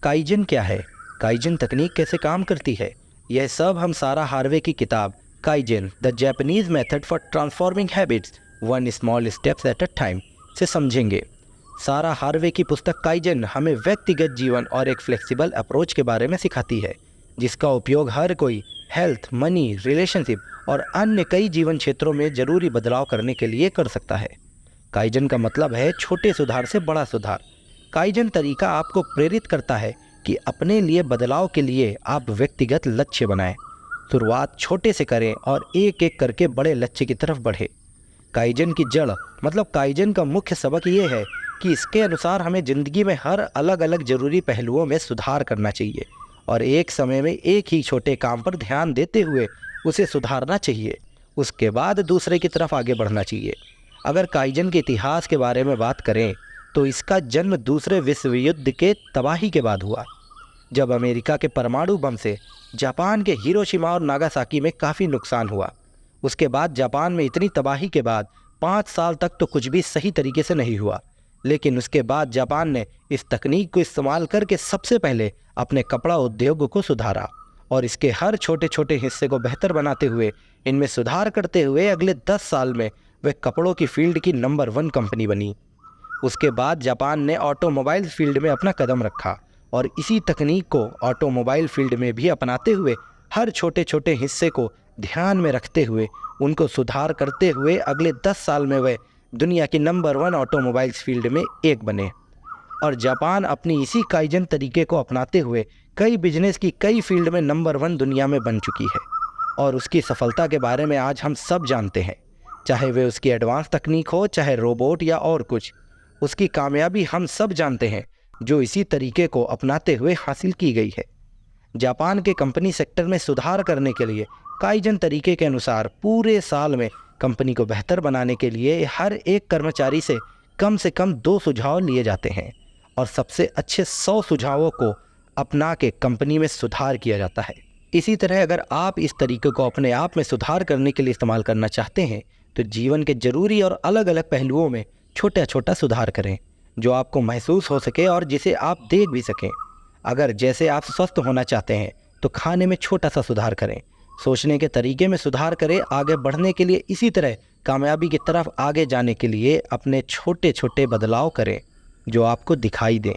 Kaizen क्या है, kaizen तकनीक कैसे काम करती है, यह सब हम सारा हार्वे की किताब kaizen the Japanese method for transforming habits one small steps at a time से समझेंगे। सारा हार्वे की पुस्तक काइजन हमें व्यक्तिगत जीवन और एक फ्लेक्सिबल अप्रोच के बारे में सिखाती है, जिसका उपयोग हर कोई हेल्थ, मनी, रिलेशनशिप और अन्य कई जीवन क्षेत्रों में ज़रूरी बदलाव करने के लिए कर सकता है। काइजन का मतलब है छोटे सुधार से बड़ा सुधार। काइजन तरीका आपको प्रेरित करता है कि अपने लिए बदलाव के लिए आप व्यक्तिगत लक्ष्य बनाएं। शुरुआत छोटे से करें और एक एक करके बड़े लक्ष्य की तरफ बढ़े। काइजन की जड़ मतलब काइजन का मुख्य सबक ये है कि इसके अनुसार हमें ज़िंदगी में हर अलग अलग ज़रूरी पहलुओं में सुधार करना चाहिए और एक समय में एक ही छोटे काम पर ध्यान देते हुए उसे सुधारना चाहिए। उसके बाद दूसरे की तरफ आगे बढ़ना चाहिए। अगर काइजन के इतिहास के बारे में बात करें तो इसका जन्म दूसरे विश्व युद्ध के तबाही के बाद हुआ, जब अमेरिका के परमाणु बम से जापान के हिरोशिमा और नागासाकी में काफ़ी नुकसान हुआ। उसके बाद जापान में इतनी तबाही के बाद 5 साल तक तो कुछ भी सही तरीके से नहीं हुआ, लेकिन उसके बाद जापान ने इस तकनीक को इस्तेमाल करके सबसे पहले अपने कपड़ा उद्योग को सुधारा और इसके हर छोटे छोटे हिस्से को बेहतर बनाते हुए इनमें सुधार करते हुए अगले 10 साल में वे कपड़ों की फील्ड की नंबर 1 कंपनी बनी। उसके बाद जापान ने ऑटोमोबाइल फील्ड में अपना कदम रखा और इसी तकनीक को ऑटोमोबाइल फील्ड में भी अपनाते हुए हर छोटे छोटे हिस्से को ध्यान में रखते हुए उनको सुधार करते हुए अगले 10 साल में वे दुनिया की नंबर 1 ऑटोमोबाइल्स फील्ड में एक बने। और जापान अपनी इसी काइजन तरीके को अपनाते हुए कई बिजनेस की कई फील्ड में नंबर 1 दुनिया में बन चुकी है और उसकी सफलता के बारे में आज हम सब जानते हैं। चाहे वे उसकी एडवांस तकनीक हो, चाहे रोबोट या और कुछ, उसकी कामयाबी हम सब जानते हैं जो इसी तरीके को अपनाते हुए हासिल की गई है। जापान के कंपनी सेक्टर में सुधार करने के लिए काइजन तरीके के अनुसार पूरे साल में कंपनी को बेहतर बनाने के लिए हर एक कर्मचारी से कम 2 सुझाव लिए जाते हैं और सबसे अच्छे 100 सुझावों को अपना के कंपनी में सुधार किया जाता है। इसी तरह अगर आप इस तरीके को अपने आप में सुधार करने के लिए इस्तेमाल करना चाहते हैं तो जीवन के ज़रूरी और अलग अलग पहलुओं में छोटा छोटा सुधार करें जो आपको महसूस हो सके और जिसे आप देख भी सकें। अगर जैसे आप स्वस्थ होना चाहते हैं तो खाने में छोटा सा सुधार करें, सोचने के तरीके में सुधार करें। आगे बढ़ने के लिए इसी तरह कामयाबी की तरफ आगे जाने के लिए अपने छोटे छोटे बदलाव करें जो आपको दिखाई दें।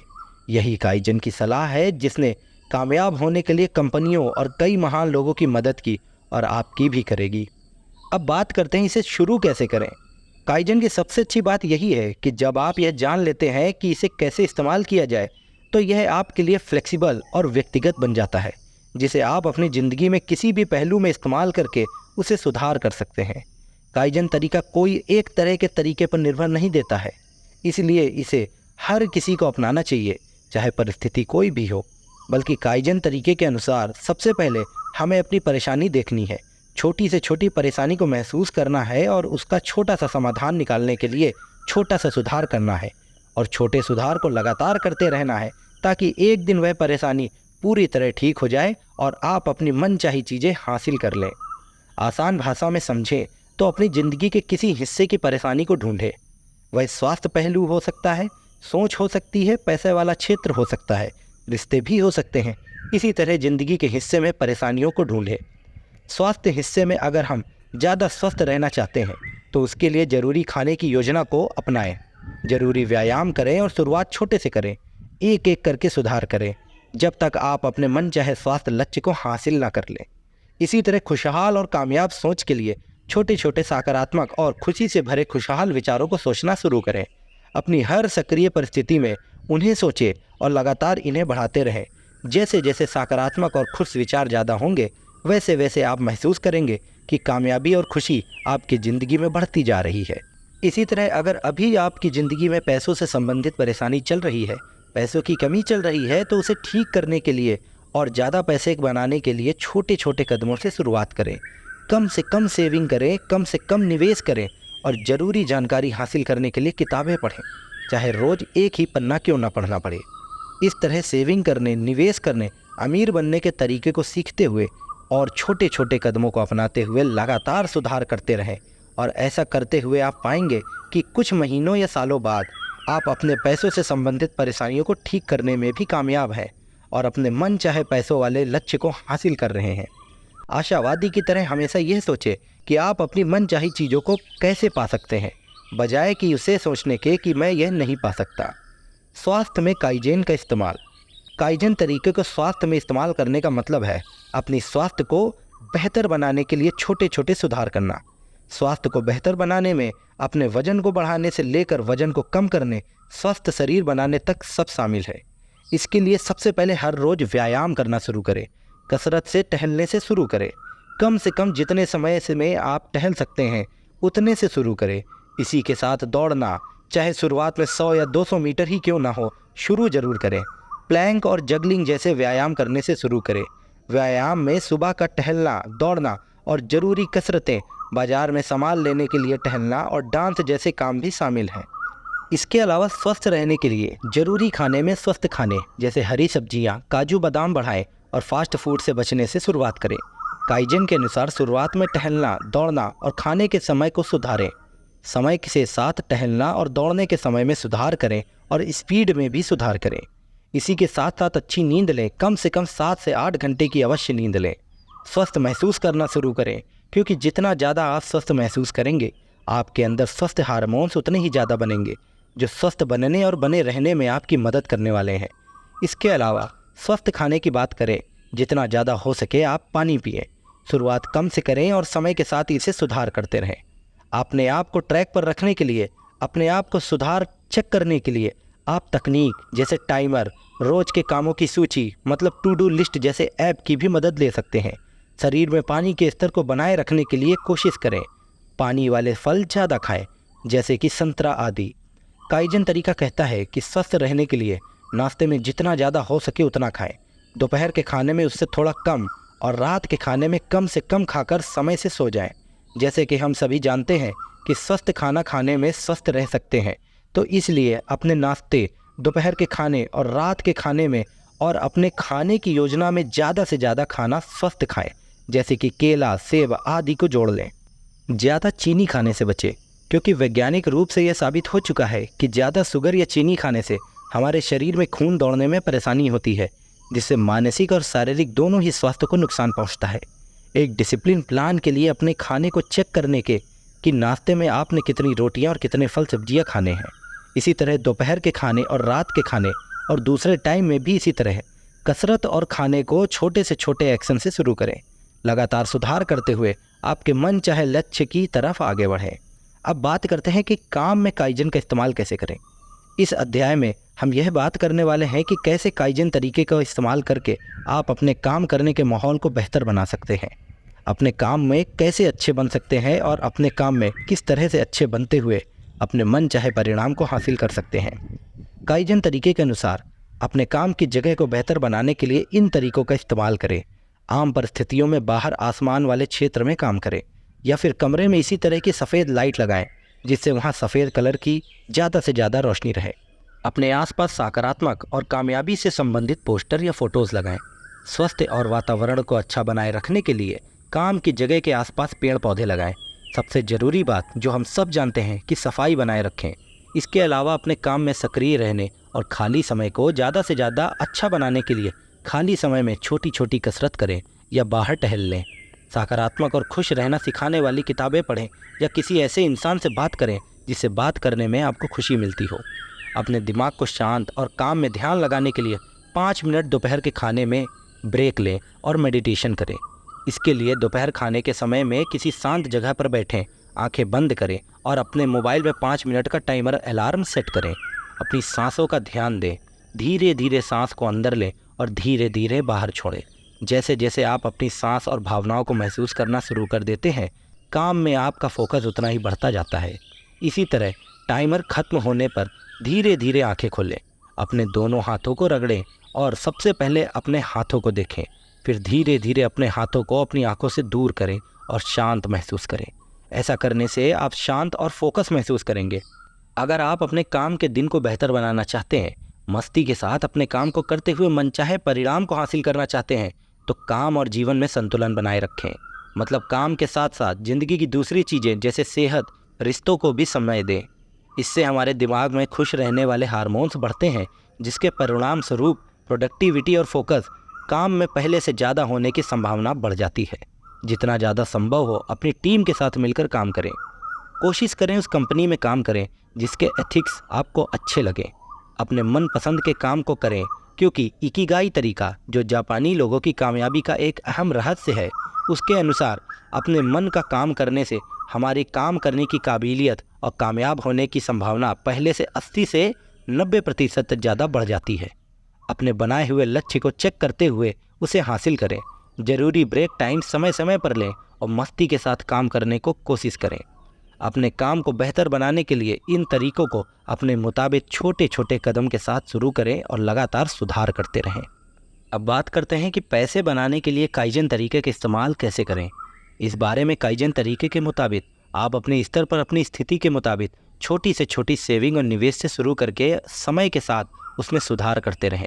यही काइजन की सलाह है जिसने कामयाब होने के लिए कंपनियों और कई महान लोगों की मदद की और आपकी भी करेगी। अब बात करते हैं इसे शुरू कैसे करें। काइजन की सबसे अच्छी बात यही है कि जब आप यह जान लेते हैं कि इसे कैसे इस्तेमाल किया जाए तो यह आपके लिए फ्लेक्सिबल और व्यक्तिगत बन जाता है, जिसे आप अपनी ज़िंदगी में किसी भी पहलू में इस्तेमाल करके उसे सुधार कर सकते हैं। काइजन तरीका कोई एक तरह के तरीके पर निर्भर नहीं देता है, इसलिए इसे हर किसी को अपनाना चाहिए, चाहे परिस्थिति कोई भी हो। बल्कि काइजन तरीके के अनुसार सबसे पहले हमें अपनी परेशानी देखनी है, छोटी से छोटी परेशानी को महसूस करना है और उसका छोटा सा समाधान निकालने के लिए छोटा सा सुधार करना है और छोटे सुधार को लगातार करते रहना है ताकि एक दिन वह परेशानी पूरी तरह ठीक हो जाए और आप अपनी मनचाही चीज़ें हासिल कर लें। आसान भाषा में समझें तो अपनी ज़िंदगी के किसी हिस्से की परेशानी को ढूंढें। वह स्वास्थ्य पहलू हो सकता है, सोच हो सकती है, पैसे वाला क्षेत्र हो सकता है, रिश्ते भी हो सकते हैं। इसी तरह ज़िंदगी के हिस्से में परेशानियों को ढूंढें। स्वास्थ्य हिस्से में अगर हम ज़्यादा स्वस्थ रहना चाहते हैं तो उसके लिए ज़रूरी खाने की योजना को अपनाएं, ज़रूरी व्यायाम करें और शुरुआत छोटे से करें, एक एक करके सुधार करें जब तक आप अपने मन चाहे स्वास्थ्य लक्ष्य को हासिल ना कर लें। इसी तरह खुशहाल और कामयाब सोच के लिए छोटे छोटे सकारात्मक और खुशी से भरे खुशहाल विचारों को सोचना शुरू करें। अपनी हर सक्रिय परिस्थिति में उन्हें सोचें और लगातार इन्हें बढ़ाते रहें। जैसे जैसे सकारात्मक और खुश विचार ज़्यादा होंगे वैसे वैसे आप महसूस करेंगे कि कामयाबी और खुशी आपकी ज़िंदगी में बढ़ती जा रही है। इसी तरह अगर अभी आपकी ज़िंदगी में पैसों से संबंधित परेशानी चल रही है, पैसों की कमी चल रही है, तो उसे ठीक करने के लिए और ज़्यादा पैसे बनाने के लिए छोटे छोटे कदमों से शुरुआत करें। कम से कम सेविंग करें, कम से कम निवेश करें और ज़रूरी जानकारी हासिल करने के लिए किताबें पढ़ें, चाहे रोज़ एक ही पन्ना क्यों ना पढ़ना पड़े। इस तरह सेविंग करने, निवेश करने, अमीर बनने के तरीके को सीखते हुए और छोटे छोटे कदमों को अपनाते हुए लगातार सुधार करते रहें और ऐसा करते हुए आप पाएंगे कि कुछ महीनों या सालों बाद आप अपने पैसों से संबंधित परेशानियों को ठीक करने में भी कामयाब हैं। और अपने मन चाहे पैसों वाले लक्ष्य को हासिल कर रहे हैं। आशावादी की तरह हमेशा यह सोचें कि आप अपनी मनचाही चीज़ों को कैसे पा सकते हैं, बजाय कि उसे सोचने के कि मैं यह नहीं पा सकता। स्वास्थ्य में काइजेन का इस्तेमाल। काइजेन तरीके को स्वास्थ्य में इस्तेमाल करने का मतलब है अपनी स्वास्थ्य को बेहतर बनाने के लिए छोटे छोटे सुधार करना। स्वास्थ्य को बेहतर बनाने में अपने वजन को बढ़ाने से लेकर वजन को कम करने, स्वस्थ शरीर बनाने तक सब शामिल है। इसके लिए सबसे पहले हर रोज़ व्यायाम करना शुरू करें। कसरत से टहलने से शुरू करें। कम से कम जितने समय से में आप टहल सकते हैं उतने से शुरू करें। इसी के साथ दौड़ना, चाहे शुरुआत में 100 या 200 मीटर ही क्यों ना हो, शुरू ज़रूर करें। प्लैंक और जगलिंग जैसे व्यायाम करने से शुरू करें। व्यायाम में सुबह का टहलना, दौड़ना और ज़रूरी कसरतें, बाज़ार में सामान लेने के लिए टहलना और डांस जैसे काम भी शामिल हैं। इसके अलावा स्वस्थ रहने के लिए ज़रूरी खाने में स्वस्थ खाने जैसे हरी सब्जियां, काजू बादाम बढ़ाएं और फास्ट फूड से बचने से शुरुआत करें। काइजेन के अनुसार शुरुआत में टहलना, दौड़ना और खाने के समय को सुधारें। समय के साथ टहलना और दौड़ने के समय में सुधार करें और स्पीड में भी सुधार करें। इसी के साथ साथ अच्छी नींद लें। कम से कम 7 से 8 घंटे की अवश्य नींद लें। स्वस्थ महसूस करना शुरू करें, क्योंकि जितना ज़्यादा आप स्वस्थ महसूस करेंगे आपके अंदर स्वस्थ हार्मोन्स उतने ही ज़्यादा बनेंगे, जो स्वस्थ बनने और बने रहने में आपकी मदद करने वाले हैं। इसके अलावा स्वस्थ खाने की बात करें, जितना ज़्यादा हो सके आप पानी पिएं। शुरुआत कम से करें और समय के साथ इसे सुधार करते रहें। अपने आप को ट्रैक पर रखने के लिए, अपने आप को सुधार चेक करने के लिए आप तकनीक जैसे टाइमर, रोज़ के कामों की सूची मतलब टू डू लिस्ट जैसे ऐप की भी मदद ले सकते हैं। शरीर में पानी के स्तर को बनाए रखने के लिए कोशिश करें। पानी वाले फल ज़्यादा खाएं, जैसे कि संतरा आदि। काइजेन तरीका कहता है कि स्वस्थ रहने के लिए नाश्ते में जितना ज़्यादा हो सके उतना खाएं, दोपहर के खाने में उससे थोड़ा कम और रात के खाने में कम से कम खाकर समय से सो जाएं। जैसे कि हम सभी जानते हैं कि स्वस्थ खाना खाने में स्वस्थ रह सकते हैं, तो इसलिए अपने नाश्ते, दोपहर के खाने और रात के खाने में और अपने खाने की योजना में ज़्यादा से ज़्यादा खाना स्वस्थ खाएं, जैसे कि केला, सेब आदि को जोड़ लें। ज़्यादा चीनी खाने से बचें, क्योंकि वैज्ञानिक रूप से यह साबित हो चुका है कि ज़्यादा शुगर या चीनी खाने से हमारे शरीर में खून दौड़ने में परेशानी होती है, जिससे मानसिक और शारीरिक दोनों ही स्वास्थ्य को नुकसान पहुंचता है। एक डिसिप्लिन प्लान के लिए अपने खाने को चेक करने के कि नाश्ते में आपने कितनी रोटियां और कितने फल सब्जियां खाने हैं। इसी तरह दोपहर के खाने और रात के खाने और दूसरे टाइम में भी इसी तरह। कसरत और खाने को छोटे से छोटे एक्शन से शुरू करें। लगातार सुधार करते हुए आपके मन चाहे लक्ष्य की तरफ आगे बढ़े। अब बात करते हैं कि काम में काइजेन का इस्तेमाल कैसे करें। इस अध्याय में हम यह बात करने वाले हैं कि कैसे काइजेन तरीके का इस्तेमाल करके आप अपने काम करने के माहौल को बेहतर बना सकते हैं, अपने काम में कैसे अच्छे बन सकते हैं और अपने काम में किस तरह से अच्छे बनते हुए अपने मन चाहे परिणाम को हासिल कर सकते हैं। काइजेन तरीके के अनुसार अपने काम की जगह को बेहतर बनाने के लिए इन तरीकों का इस्तेमाल करें। आम परिस्थितियों में बाहर आसमान वाले क्षेत्र में काम करें या फिर कमरे में इसी तरह की सफ़ेद लाइट लगाएं, जिससे वहाँ सफ़ेद कलर की ज़्यादा से ज़्यादा रोशनी रहे। अपने आसपास सकारात्मक और कामयाबी से संबंधित पोस्टर या फ़ोटोज़ लगाएं। स्वस्थ और वातावरण को अच्छा बनाए रखने के लिए काम की जगह के आसपास पेड़ पौधे लगाएं। सबसे ज़रूरी बात जो हम सब जानते हैं कि सफाई बनाए रखें। इसके अलावा अपने काम में सक्रिय रहने और खाली समय को ज़्यादा से ज़्यादा अच्छा बनाने के लिए खाली समय में छोटी छोटी कसरत करें या बाहर टहल लें। सकारात्मक और खुश रहना सिखाने वाली किताबें पढ़ें या किसी ऐसे इंसान से बात करें जिससे बात करने में आपको खुशी मिलती हो। अपने दिमाग को शांत और काम में ध्यान लगाने के लिए 5 मिनट दोपहर के खाने में ब्रेक लें और मेडिटेशन करें। इसके लिए दोपहर खाने के समय में किसी शांत जगह पर बैठें, आंखें बंद करें और अपने मोबाइल में 5 मिनट का टाइमर अलार्म सेट करें। अपनी सांसों का ध्यान दें। धीरे धीरे सांस को अंदर लें और धीरे धीरे बाहर छोड़ें। जैसे जैसे आप अपनी सांस और भावनाओं को महसूस करना शुरू कर देते हैं, काम में आपका फोकस उतना ही बढ़ता जाता है। इसी तरह टाइमर खत्म होने पर धीरे धीरे आंखें खोलें, अपने दोनों हाथों को रगड़ें और सबसे पहले अपने हाथों को देखें। फिर धीरे धीरे अपने हाथों को अपनी आंखों से दूर करें और शांत महसूस करें। ऐसा करने से आप शांत और फोकस महसूस करेंगे। अगर आप अपने काम के दिन को बेहतर बनाना चाहते हैं, मस्ती के साथ अपने काम को करते हुए मनचाहे परिणाम को हासिल करना चाहते हैं, तो काम और जीवन में संतुलन बनाए रखें। मतलब काम के साथ साथ ज़िंदगी की दूसरी चीज़ें जैसे सेहत, रिश्तों को भी समय दें। इससे हमारे दिमाग में खुश रहने वाले हार्मोन्स बढ़ते हैं, जिसके परिणाम स्वरूप प्रोडक्टिविटी और फोकस काम में पहले से ज़्यादा होने की संभावना बढ़ जाती है। जितना ज़्यादा संभव हो अपनी टीम के साथ मिलकर काम करें। कोशिश करें उस कंपनी में काम करें जिसके एथिक्स आपको अच्छे लगें। अपने मनपसंद के काम को करें, क्योंकि इकिगाई तरीका, जो जापानी लोगों की कामयाबी का एक अहम रहस्य है, उसके अनुसार अपने मन का काम करने से हमारी काम करने की काबिलियत और कामयाब होने की संभावना पहले से 80 से 90% तक ज़्यादा बढ़ जाती है। अपने बनाए हुए लक्ष्य को चेक करते हुए उसे हासिल करें। ज़रूरी ब्रेक टाइम समय समय पर लें और मस्ती के साथ काम करने को कोशिश करें। अपने काम को बेहतर बनाने के लिए इन तरीकों को अपने मुताबिक छोटे छोटे कदम के साथ शुरू करें और लगातार सुधार करते रहें। अब बात करते हैं कि पैसे बनाने के लिए काइजन तरीके का इस्तेमाल कैसे करें। इस बारे में काइजन तरीके के मुताबिक आप अपने स्तर पर अपनी स्थिति के मुताबिक छोटी से छोटी सेविंग और निवेश से शुरू करके समय के साथ उसमें सुधार करते रहें,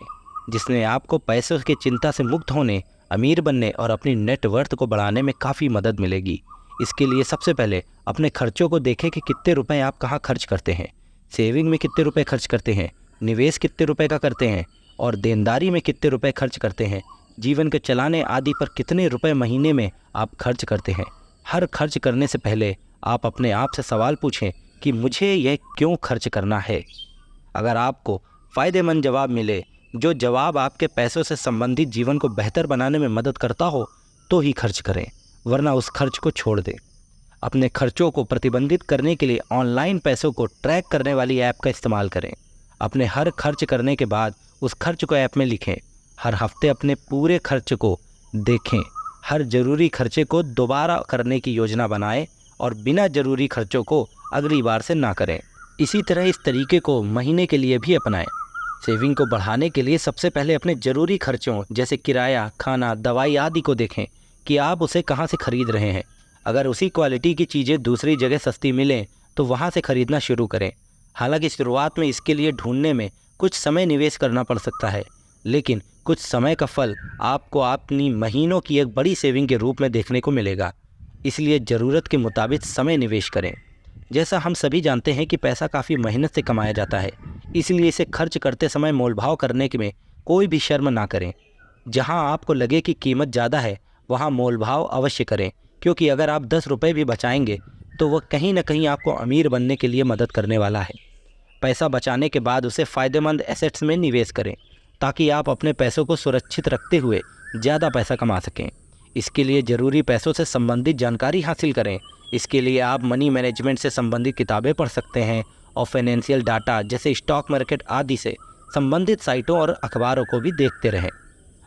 जिसने आपको पैसों की चिंता से मुक्त होने, अमीर बनने और अपनी नेटवर्थ को बढ़ाने में काफ़ी मदद मिलेगी। इसके लिए सबसे पहले अपने खर्चों को देखें कि कितने रुपए आप कहाँ खर्च करते हैं, सेविंग में कितने रुपए खर्च करते हैं, निवेश कितने रुपए का करते हैं और देनदारी में कितने रुपए खर्च करते हैं, जीवन के चलाने आदि पर कितने रुपए महीने में आप खर्च करते हैं। हर खर्च करने से पहले आप अपने आप से सवाल पूछें कि मुझे यह क्यों खर्च करना है। अगर आपको फ़ायदेमंद जवाब मिले, जो जवाब आपके पैसों से संबंधित जीवन को बेहतर बनाने में मदद करता हो, तो ही खर्च करें, वरना उस खर्च को छोड़ दें। अपने खर्चों को प्रतिबंधित करने के लिए ऑनलाइन पैसों को ट्रैक करने वाली ऐप का इस्तेमाल करें। अपने हर खर्च करने के बाद उस खर्च को ऐप में लिखें। हर हफ्ते अपने पूरे खर्च को देखें। हर ज़रूरी खर्चे को दोबारा करने की योजना बनाएं और बिना ज़रूरी खर्चों को अगली बार से ना करें। इसी तरह इस तरीके को महीने के लिए भी अपनाएं। सेविंग को बढ़ाने के लिए सबसे पहले अपने ज़रूरी खर्चों जैसे किराया, खाना, दवाई आदि को देखें कि आप उसे कहाँ से खरीद रहे हैं। अगर उसी क्वालिटी की चीज़ें दूसरी जगह सस्ती मिलें तो वहाँ से खरीदना शुरू करें। हालांकि शुरुआत में इसके लिए ढूंढने में कुछ समय निवेश करना पड़ सकता है, लेकिन कुछ समय का फल आपको अपनी महीनों की एक बड़ी सेविंग के रूप में देखने को मिलेगा। इसलिए ज़रूरत के मुताबिक समय निवेश करें। जैसा हम सभी जानते हैं कि पैसा काफ़ी मेहनत से कमाया जाता है, इसलिए इसे खर्च करते समय मोलभाव करने में कोई भी शर्म ना करें। जहां आपको लगे कि कीमत ज़्यादा है वहां मोलभाव अवश्य करें, क्योंकि अगर आप 10 रुपये भी बचाएंगे तो वह कहीं ना कहीं आपको अमीर बनने के लिए मदद करने वाला है। पैसा बचाने के बाद उसे फ़ायदेमंद एसेट्स में निवेश करें, ताकि आप अपने पैसों को सुरक्षित रखते हुए ज़्यादा पैसा कमा सकें। इसके लिए ज़रूरी पैसों से संबंधित जानकारी हासिल करें। इसके लिए आप मनी मैनेजमेंट से संबंधित किताबें पढ़ सकते हैं और फाइनेंशियल डाटा जैसे स्टॉक मार्केट आदि से संबंधित साइटों और अखबारों को भी देखते रहें।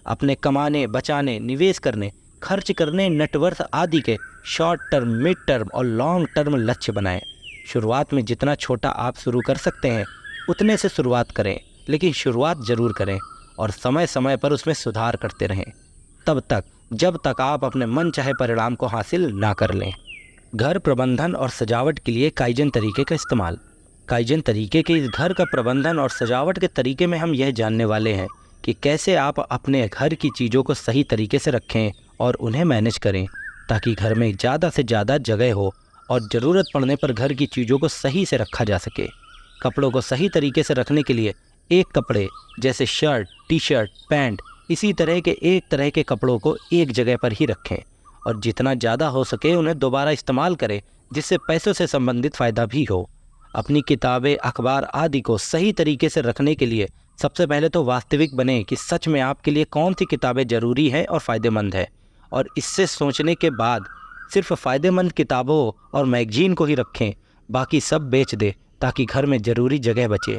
अपने कमाने, बचाने, निवेश करने, खर्च करने, नेटवर्थ आदि के शॉर्ट टर्म, मिड टर्म और लॉन्ग टर्म लक्ष्य बनाएं। शुरुआत में जितना छोटा आप शुरू कर सकते हैं उतने से शुरुआत करें, लेकिन शुरुआत ज़रूर करें और समय समय पर उसमें सुधार करते रहें, तब तक जब तक आप अपने मन चाहे परिणाम को हासिल ना कर लें। घर प्रबंधन और सजावट के लिए काइजन तरीके का इस्तेमाल। काइजन तरीके के इस घर का प्रबंधन और सजावट के तरीके में हम यह जानने वाले हैं कि कैसे आप अपने घर की चीज़ों को सही तरीके से रखें और उन्हें मैनेज करें, ताकि घर में ज़्यादा से ज़्यादा जगह हो और ज़रूरत पड़ने पर घर की चीज़ों को सही से रखा जा सके। कपड़ों को सही तरीके से रखने के लिए एक कपड़े जैसे शर्ट, टी शर्ट, पैंट, इसी तरह के एक तरह के कपड़ों को एक जगह पर ही रखें और जितना ज़्यादा हो सके उन्हें दोबारा इस्तेमाल करें, जिससे पैसों से संबंधित फ़ायदा भी हो। अपनी किताबें, अखबार आदि को सही तरीके से रखने के लिए सबसे पहले तो वास्तविक बने कि सच में आपके लिए कौन सी किताबें ज़रूरी हैं और फ़ायदेमंद है, और इससे सोचने के बाद सिर्फ फ़ायदेमंद किताबों और मैगजीन को ही रखें, बाकी सब बेच दें ताकि घर में ज़रूरी जगह बचे।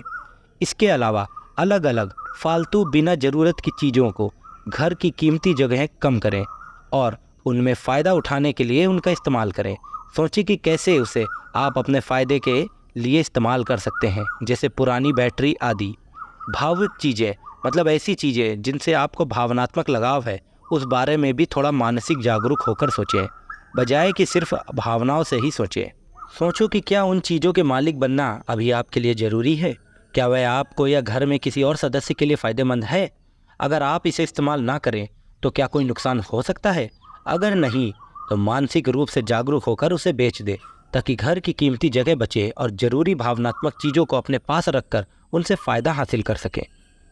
इसके अलावा अलग अलग फालतू बिना ज़रूरत की चीज़ों को घर की कीमती जगहें कम करें और उनमें फ़ायदा उठाने के लिए उनका इस्तेमाल करें। सोचें कि कैसे उसे आप अपने फ़ायदे के लिए इस्तेमाल कर सकते हैं, जैसे पुरानी बैटरी आदि। भावुक चीज़ें, मतलब ऐसी चीज़ें जिनसे आपको भावनात्मक लगाव है, उस बारे में भी थोड़ा मानसिक जागरूक होकर सोचें, बजाय कि सिर्फ भावनाओं से ही सोचें। सोचो कि क्या उन चीज़ों के मालिक बनना अभी आपके लिए ज़रूरी है? क्या वह आपको या घर में किसी और सदस्य के लिए फ़ायदेमंद है? अगर आप इसे इस्तेमाल ना करें तो क्या कोई नुकसान हो सकता है? अगर नहीं तो मानसिक रूप से जागरूक होकर उसे बेच दे, ताकि घर की कीमती जगह बचे और ज़रूरी भावनात्मक चीज़ों को अपने पास रखकर उनसे फ़ायदा हासिल कर सकें।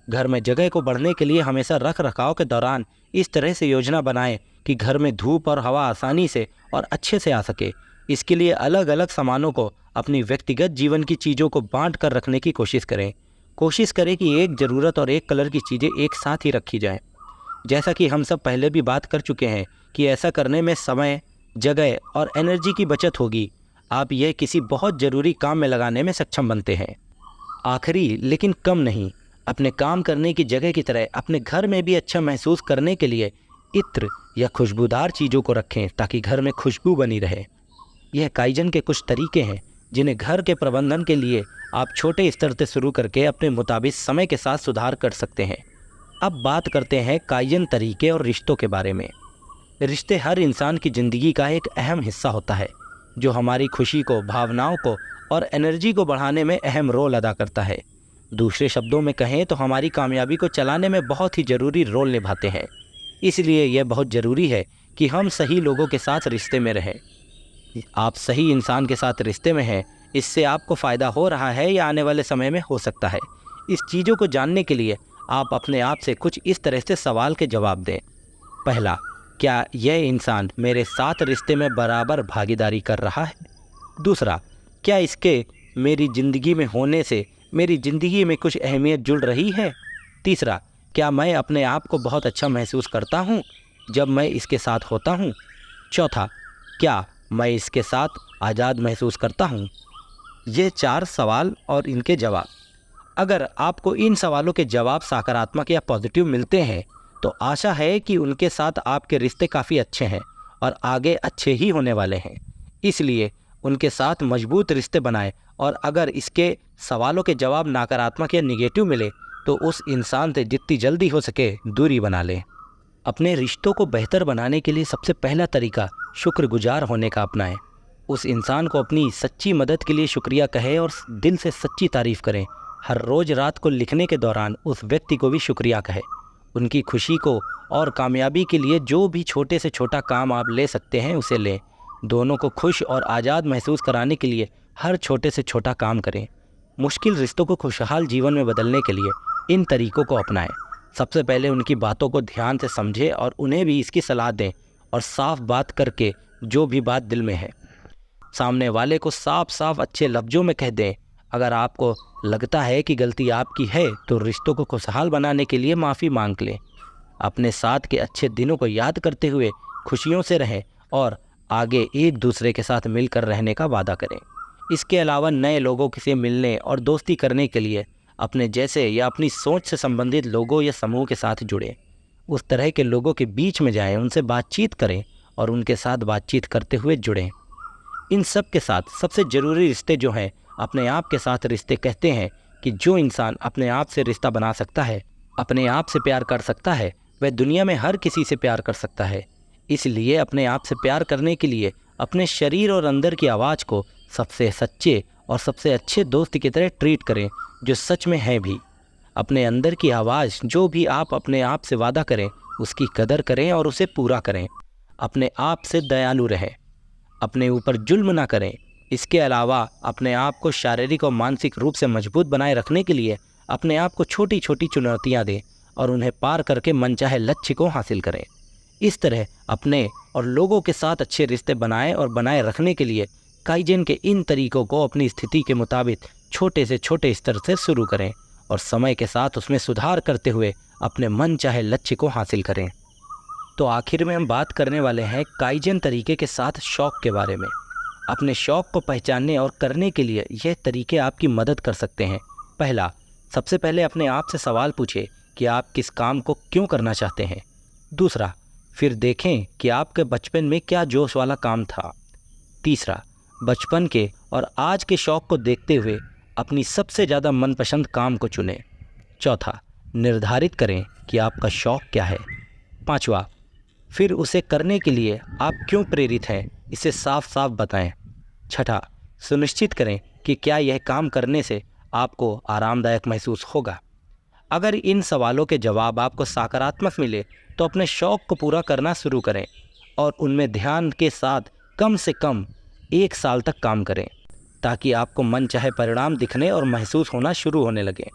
घर में जगह को बढ़ने के लिए हमेशा रख रखाव के दौरान इस तरह से योजना बनाएं कि घर में धूप और हवा आसानी से और अच्छे से आ सके। इसके लिए अलग अलग सामानों को अपनी व्यक्तिगत जीवन की चीज़ों को बांट कर रखने की कोशिश करें। कोशिश करें कि एक ज़रूरत और एक कलर की चीज़ें एक साथ ही रखी जाएं। जैसा कि हम सब पहले भी बात कर चुके हैं कि ऐसा करने में समय, जगह और एनर्जी की बचत होगी। आप यह किसी बहुत ज़रूरी काम में लगाने में सक्षम बनते हैं। आखिरी लेकिन कम नहीं, अपने काम करने की जगह की तरह अपने घर में भी अच्छा महसूस करने के लिए इत्र या खुशबूदार चीज़ों को रखें ताकि घर में खुशबू बनी रहे। यह काइजन के कुछ तरीके हैं जिन्हें घर के प्रबंधन के लिए आप छोटे स्तर से शुरू करके अपने मुताबिक समय के साथ सुधार कर सकते हैं। अब बात करते हैं काइजन तरीके और रिश्तों के बारे में। रिश्ते हर इंसान की ज़िंदगी का एक अहम हिस्सा होता है जो हमारी खुशी को, भावनाओं को और एनर्जी को बढ़ाने में अहम रोल अदा करता है। दूसरे शब्दों में कहें तो हमारी कामयाबी को चलाने में बहुत ही ज़रूरी रोल निभाते हैं। इसलिए यह बहुत ज़रूरी है कि हम सही लोगों के साथ रिश्ते में रहें। आप सही इंसान के साथ रिश्ते में हैं, इससे आपको फ़ायदा हो रहा है या आने वाले समय में हो सकता है। इस चीज़ों को जानने के लिए आप अपने आप से कुछ इस तरह से सवाल के जवाब दें। पहला, क्या यह इंसान मेरे साथ रिश्ते में बराबर भागीदारी कर रहा है? दूसरा, क्या इसके मेरी ज़िंदगी में होने से मेरी ज़िंदगी में कुछ अहमियत जुड़ रही है? तीसरा, क्या मैं अपने आप को बहुत अच्छा महसूस करता हूँ जब मैं इसके साथ होता हूँ? चौथा, क्या मैं इसके साथ आज़ाद महसूस करता हूँ? ये 4 सवाल और इनके जवाब। अगर आपको इन सवालों के जवाब सकारात्मक या पॉजिटिव मिलते हैं तो आशा है कि उनके साथ आपके रिश्ते काफ़ी अच्छे हैं और आगे अच्छे ही होने वाले हैं। इसलिए उनके साथ मजबूत रिश्ते बनाएं और अगर इसके सवालों के जवाब नकारात्मक या निगेटिव मिले तो उस इंसान से जितनी जल्दी हो सके दूरी बना लें। अपने रिश्तों को बेहतर बनाने के लिए सबसे पहला तरीका शुक्रगुजार होने का अपनाएं। उस इंसान को अपनी सच्ची मदद के लिए शुक्रिया कहें और दिल से सच्ची तारीफ़ करें। हर रोज़ रात को लिखने के दौरान उस व्यक्ति को भी शुक्रिया कहें। उनकी खुशी को और कामयाबी के लिए जो भी छोटे से छोटा काम आप ले सकते हैं उसे लें। दोनों को खुश और आज़ाद महसूस कराने के लिए हर छोटे से छोटा काम करें। मुश्किल रिश्तों को खुशहाल जीवन में बदलने के लिए इन तरीक़ों को अपनाएं। सबसे पहले उनकी बातों को ध्यान से समझें और उन्हें भी इसकी सलाह दें और साफ बात करके जो भी बात दिल में है सामने वाले को साफ साफ अच्छे लफ्ज़ों में कह दें। अगर आपको लगता है कि गलती आपकी है तो रिश्तों को खुशहाल बनाने के लिए माफ़ी मांग लें। अपने साथ के अच्छे दिनों को याद करते हुए खुशियों से रहें और आगे एक दूसरे के साथ मिलकर रहने का वादा करें। इसके अलावा नए लोगों से मिलने और दोस्ती करने के लिए अपने जैसे या अपनी सोच से संबंधित लोगों या समूह के साथ जुड़ें। उस तरह के लोगों के बीच में जाएं, उनसे बातचीत करें और उनके साथ बातचीत करते हुए जुड़ें। इन सब के साथ सबसे ज़रूरी रिश्ते जो हैं अपने आप के साथ रिश्ते कहते हैं कि जो इंसान अपने आप से रिश्ता बना सकता है, अपने आप से प्यार कर सकता है, वह दुनिया में हर किसी से प्यार कर सकता है। इसलिए अपने आप से प्यार करने के लिए अपने शरीर और अंदर की आवाज़ को सबसे सच्चे और सबसे अच्छे दोस्त की तरह ट्रीट करें जो सच में है भी। अपने अंदर की आवाज़ जो भी आप अपने आप से वादा करें उसकी कदर करें और उसे पूरा करें। अपने आप से दयालु रहें, अपने ऊपर जुल्म ना करें। इसके अलावा अपने आप को शारीरिक और मानसिक रूप से मजबूत बनाए रखने के लिए अपने आप को छोटी छोटी चुनौतियां दें और उन्हें पार करके मनचाहे लक्ष्य को हासिल करें। इस तरह अपने और लोगों के साथ अच्छे रिश्ते बनाएं और बनाए रखने के लिए काइजेन के इन तरीकों को अपनी स्थिति के मुताबिक छोटे से छोटे स्तर से शुरू करें और समय के साथ उसमें सुधार करते हुए अपने मन चाहे लक्ष्य को हासिल करें। तो आखिर में हम बात करने वाले हैं काइजेन तरीके के साथ शौक़ के बारे में। अपने शौक़ को पहचानने और करने के लिए यह तरीके आपकी मदद कर सकते हैं। पहला, सबसे पहले अपने आप से सवाल पूछें कि आप किस काम को क्यों करना चाहते हैं। दूसरा, फिर देखें कि आपके बचपन में क्या जोश वाला काम था। तीसरा, बचपन के और आज के शौक़ को देखते हुए अपनी सबसे ज़्यादा मनपसंद काम को चुनें। चौथा, निर्धारित करें कि आपका शौक़ क्या है। पांचवा, फिर उसे करने के लिए आप क्यों प्रेरित हैं, इसे साफ साफ बताएं। छठा, सुनिश्चित करें कि क्या यह काम करने से आपको आरामदायक महसूस होगा। अगर इन सवालों के जवाब आपको सकारात्मक मिले तो अपने शौक़ को पूरा करना शुरू करें और उनमें ध्यान के साथ कम से कम 1 साल तक काम करें ताकि आपको मन चाहे परिणाम दिखने और महसूस होना शुरू होने लगे।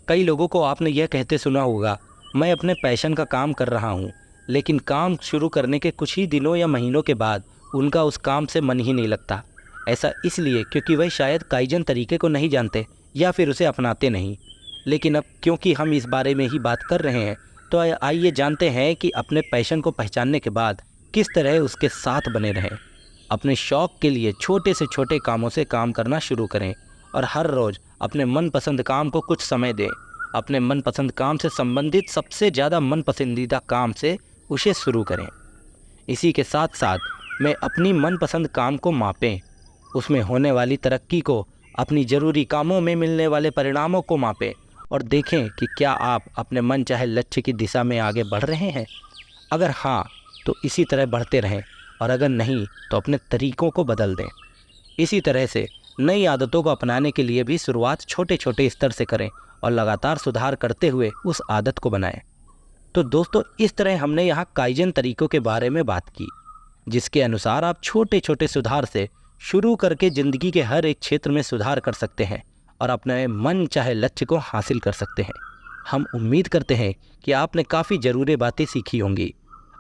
कई लोगों को आपने यह कहते सुना होगा, मैं अपने पैशन का काम कर रहा हूँ, लेकिन काम शुरू करने के कुछ ही दिनों या महीनों के बाद उनका उस काम से मन ही नहीं लगता। ऐसा इसलिए क्योंकि वह शायद काइजन तरीके को नहीं जानते या फिर उसे अपनाते नहीं। लेकिन अब क्योंकि हम इस बारे में ही बात कर रहे हैं, तो आइए जानते हैं कि अपने पैशन को पहचानने के बाद किस तरह उसके साथ बने रहें। अपने शौक़ के लिए छोटे से छोटे कामों से काम करना शुरू करें और हर रोज़ अपने मनपसंद काम को कुछ समय दें। अपने मनपसंद काम से संबंधित सबसे ज़्यादा मनपसंदीदा काम से उसे शुरू करें। इसी के साथ साथ में अपनी मनपसंद काम को मापें, उसमें होने वाली तरक्की को अपनी ज़रूरी कामों में मिलने वाले परिणामों को मापें और देखें कि क्या आप अपने मन चाहे लक्ष्य की दिशा में आगे बढ़ रहे हैं। अगर हाँ, तो इसी तरह बढ़ते रहें और अगर नहीं तो अपने तरीक़ों को बदल दें। इसी तरह से नई आदतों को अपनाने के लिए भी शुरुआत छोटे छोटे स्तर से करें और लगातार सुधार करते हुए उस आदत को बनाएं। तो दोस्तों, इस तरह हमने यहाँ काइजन तरीक़ों के बारे में बात की, जिसके अनुसार आप छोटे छोटे सुधार से शुरू करके ज़िंदगी के हर एक क्षेत्र में सुधार कर सकते हैं और अपने मन चाहे लक्ष्य को हासिल कर सकते हैं। हम उम्मीद करते हैं कि आपने काफ़ी ज़रूरी बातें सीखी होंगी।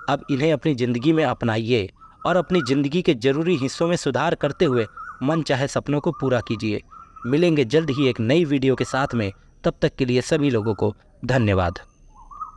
अब इन्हें अपनी ज़िंदगी में अपनाइए और अपनी ज़िंदगी के ज़रूरी हिस्सों में सुधार करते हुए मन चाहे सपनों को पूरा कीजिए। मिलेंगे जल्द ही एक नई वीडियो के साथ में, तब तक के लिए सभी लोगों को धन्यवाद।